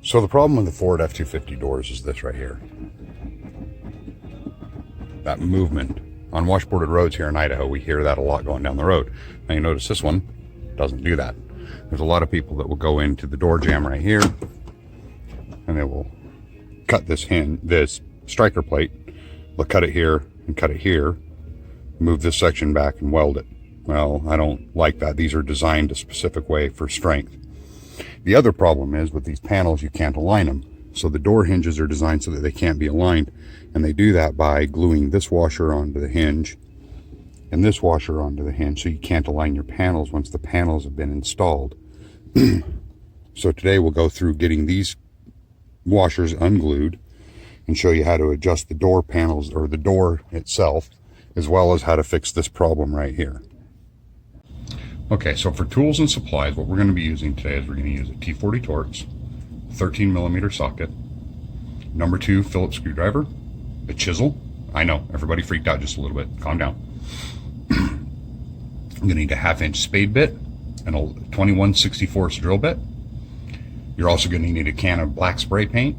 So the problem with the Ford F-250 doors is this right here. That movement. On washboarded roads here in Idaho, we hear that a lot going down the road. Now you notice this one doesn't do that. There's a lot of people that will go into the door jamb right here, and they will cut this striker plate. They'll cut it here and cut it here, move this section back and weld it. Well, I don't like that. These are designed a specific way for strength. The other problem is with these panels, you can't align them. So the door hinges are designed so that they can't be aligned. And they do that by gluing this washer onto the hinge and this washer onto the hinge, so you can't align your panels once the panels have been installed. So today we'll go through getting these washers unglued and show you how to adjust the door panels or the door itself, as well as how to fix this problem right here. Okay, so for tools and supplies, what we're going to be using today is we're going to use a T40 Torx, 13mm socket, number 2 Phillips screwdriver, a chisel. I know, everybody freaked out just a little bit. Calm down. I'm going to need a 1/2-inch spade bit and a 21/64 drill bit. You're also going to need a can of black spray paint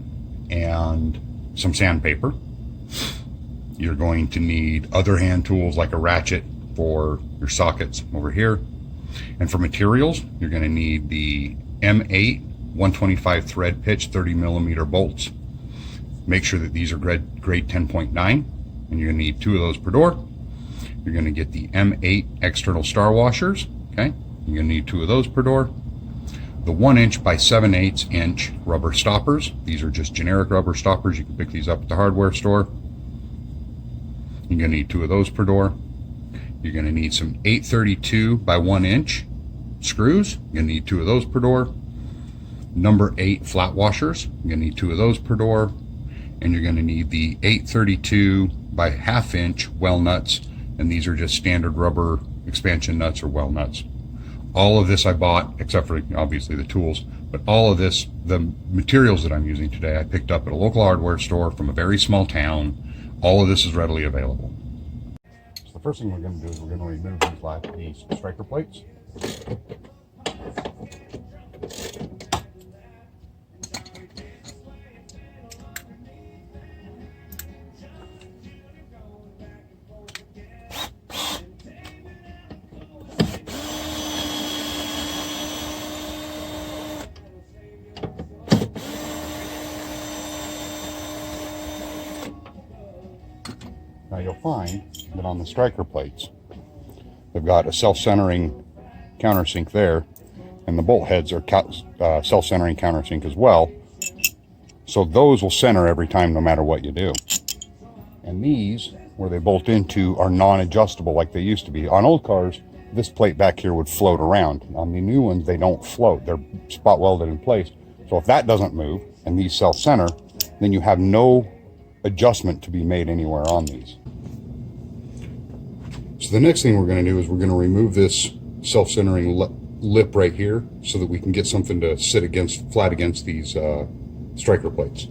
and some sandpaper. You're going to need other hand tools like a ratchet for your sockets over here. And for materials, you're going to need the M8 125 thread pitch 30mm bolts. Make sure that these are grade 10.9, and you're going to need 2 of those per door. You're going to get the M8 external star washers. Okay, you're going to need 2 of those per door. The 1" by 7/8" rubber stoppers. These are just generic rubber stoppers. You can pick these up at the hardware store. You're going to need 2 of those per door. You're going to need some 832 by 1" screws. You're going to need 2 of those per door. Number 8 flat washers. You're going to need 2 of those per door. And you're going to need the 832 by 1/2" well nuts. And these are just standard rubber expansion nuts or well nuts. All of this I bought, except for obviously the tools, but all of this, the materials that I'm using today, I picked up at a local hardware store from a very small town. All of this is readily available. So the first thing we're going to do is we're going to remove these striker plates. Now you'll find that on the striker plates, they've got a self-centering countersink there, and the bolt heads are self-centering countersink as well. So those will center every time no matter what you do. And these, where they bolt into, are non-adjustable like they used to be. On old cars, this plate back here would float around. On the new ones, they don't float. They're spot welded in place. So if that doesn't move and these self-center, then you have no adjustment to be made anywhere on these. So the next thing we're going to do is we're going to remove this self-centering lip right here so that we can get something to sit flat against these striker plates.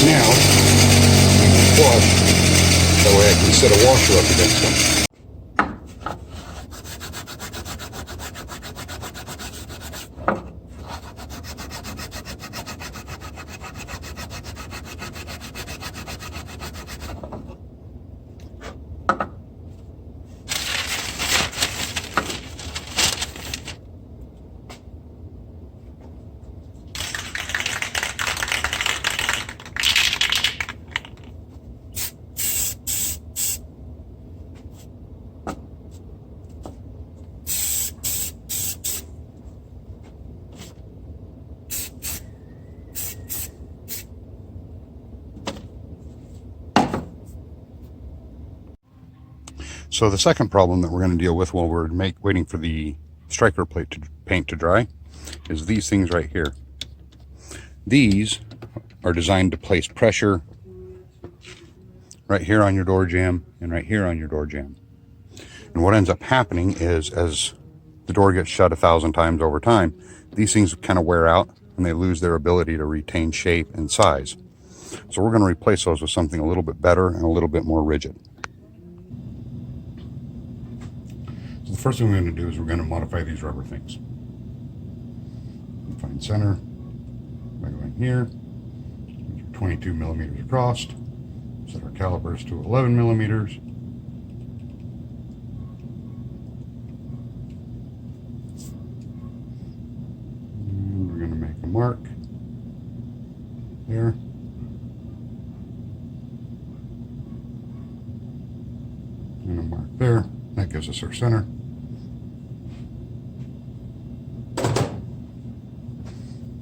Now, flush, that way I can set a washer up against them. So the second problem that we're going to deal with while we're waiting for the striker plate paint to dry is these things right here. These are designed to place pressure right here on your door jamb and right here on your door jamb. And what ends up happening is as the door gets shut 1,000 times over time, these things kind of wear out and they lose their ability to retain shape and size. So we're going to replace those with something a little bit better and a little bit more rigid. So the first thing we're going to do is we're going to modify these rubber things. Find center by going here, 22 millimeters across, set our calipers to 11 millimeters. And we're going to make a mark there. And a mark there. That gives us our center.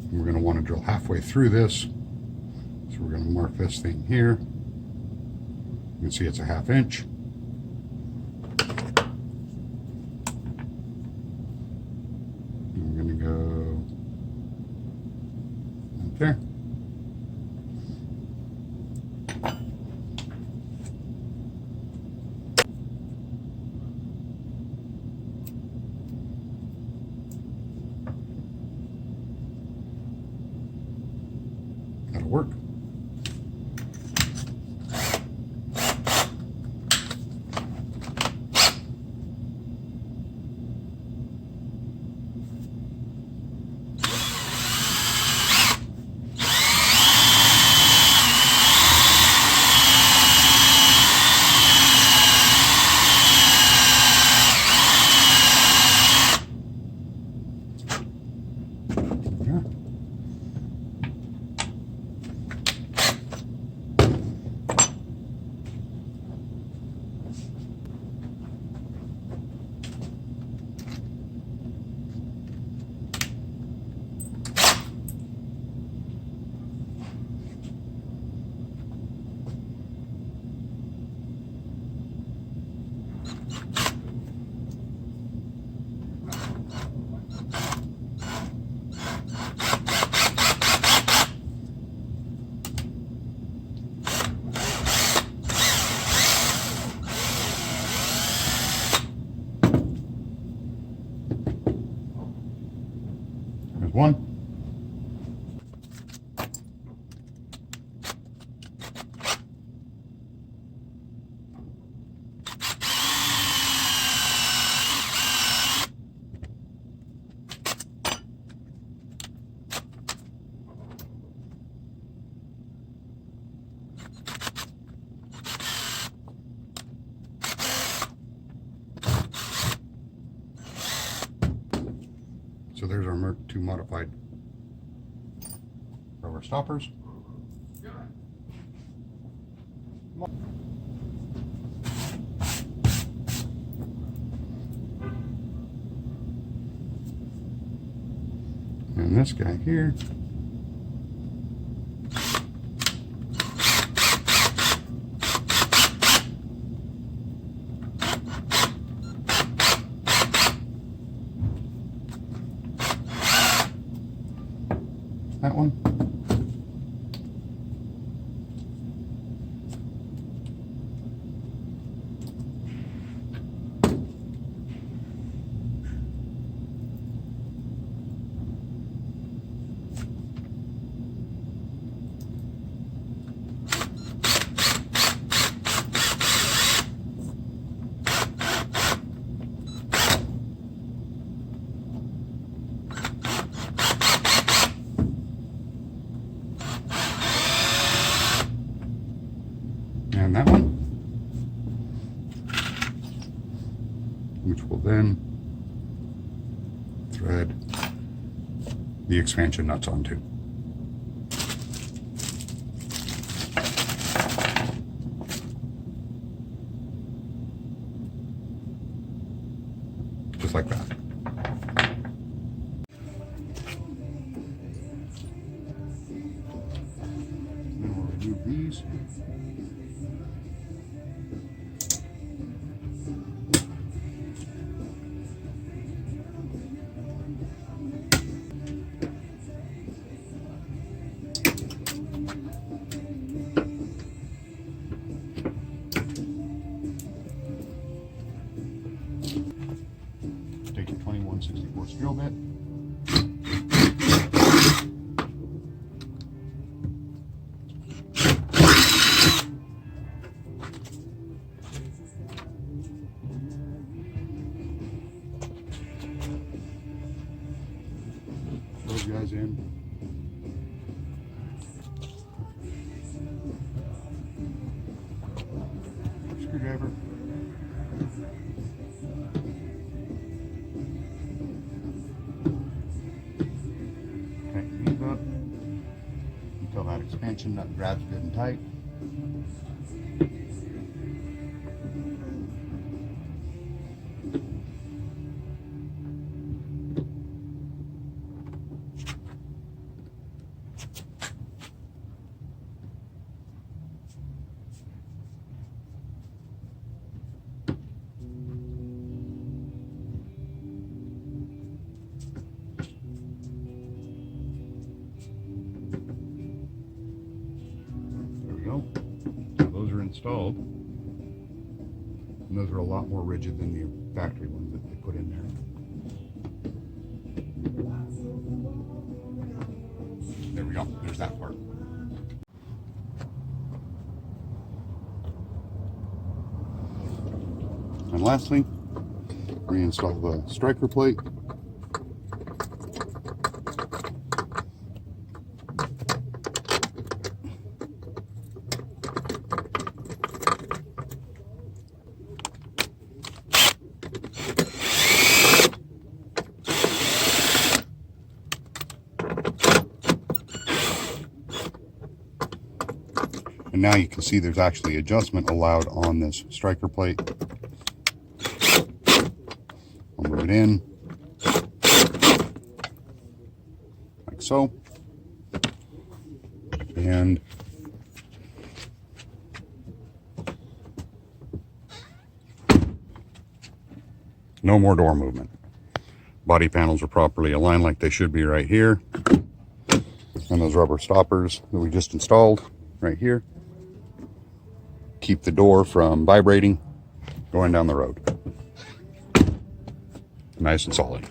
And we're going to want to drill halfway through this. So we're going to mark this thing here. You can see it's a 1/2 inch. And we're going to go right there. That'll work. There's one. So there's our Merc 2 modified rubber stoppers. And this guy here. That one. And that one, which will then thread the expansion nuts onto. Just like that. Then we'll remove these. take your 21/64 drill bit. Those guys in. Screwdriver. Tighten these up until that expansion nut grabs good and tight. Now those are installed, and those are a lot more rigid than the factory ones that they put in there. There we go, there's that part. And lastly, reinstall the striker plate. And now you can see there's actually adjustment allowed on this striker plate. I'll move it in, like so. And no more door movement. Body panels are properly aligned like they should be right here. And those rubber stoppers that we just installed right here keep the door from vibrating going down the road. Nice and solid.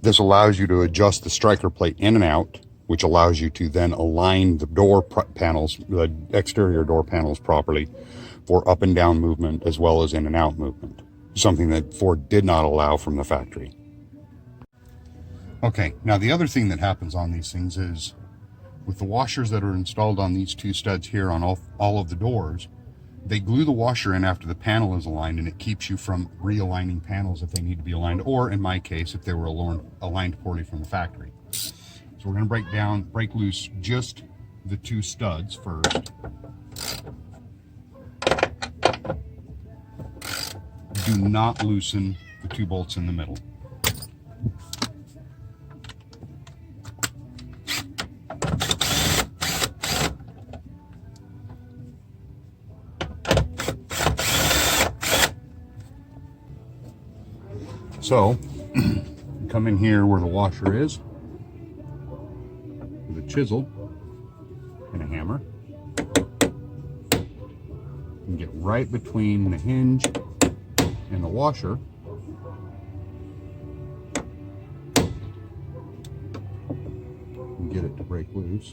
This allows you to adjust the striker plate in and out, which allows you to then align the door panels, the exterior door panels properly for up and down movement as well as in and out movement. Something that Ford did not allow from the factory. Okay, now the other thing that happens on these things is with the washers that are installed on these two studs here on all of the doors, they glue the washer in after the panel is aligned, and it keeps you from realigning panels if they need to be aligned, or in my case, if they were aligned poorly from the factory. So we're going to break loose just the two studs first. Do not loosen the two bolts in the middle. So, come in here where the washer is with a chisel and a hammer, and get right between the hinge and the washer. And get it to break loose.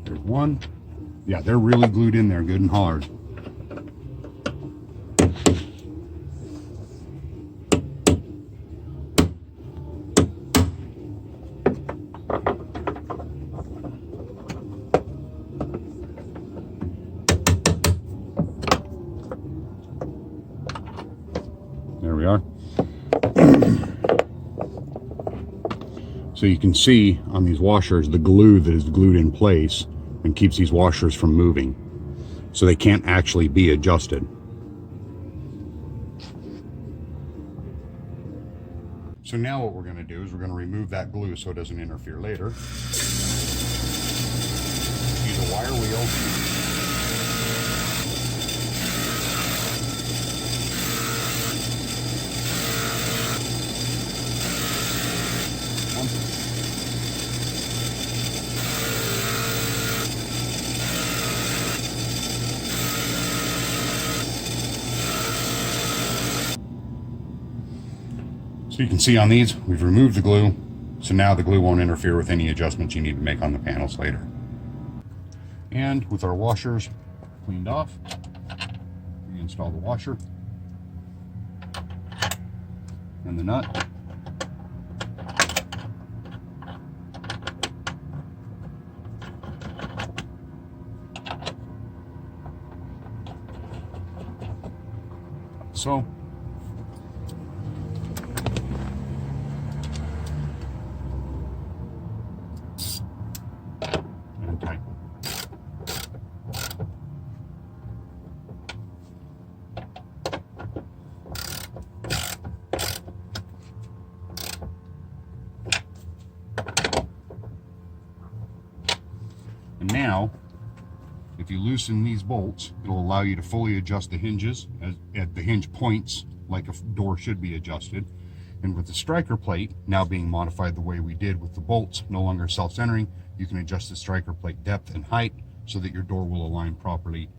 There's one. Yeah, they're really glued in there good and hard. So you can see on these washers the glue that is glued in place and keeps these washers from moving. So they can't actually be adjusted. So now what we're going to do is we're going to remove that glue so it doesn't interfere later. Use a wire wheel. So you can see on these, we've removed the glue, so now the glue won't interfere with any adjustments you need to make on the panels later. And with our washers cleaned off, we install the washer and the nut. So and tight. And now, if you loosen these bolts, it'll allow you to fully adjust the hinges at the hinge points like a door should be adjusted. And with the striker plate now being modified the way we did with the bolts no longer self-centering, you can adjust the striker plate depth and height so that your door will align properly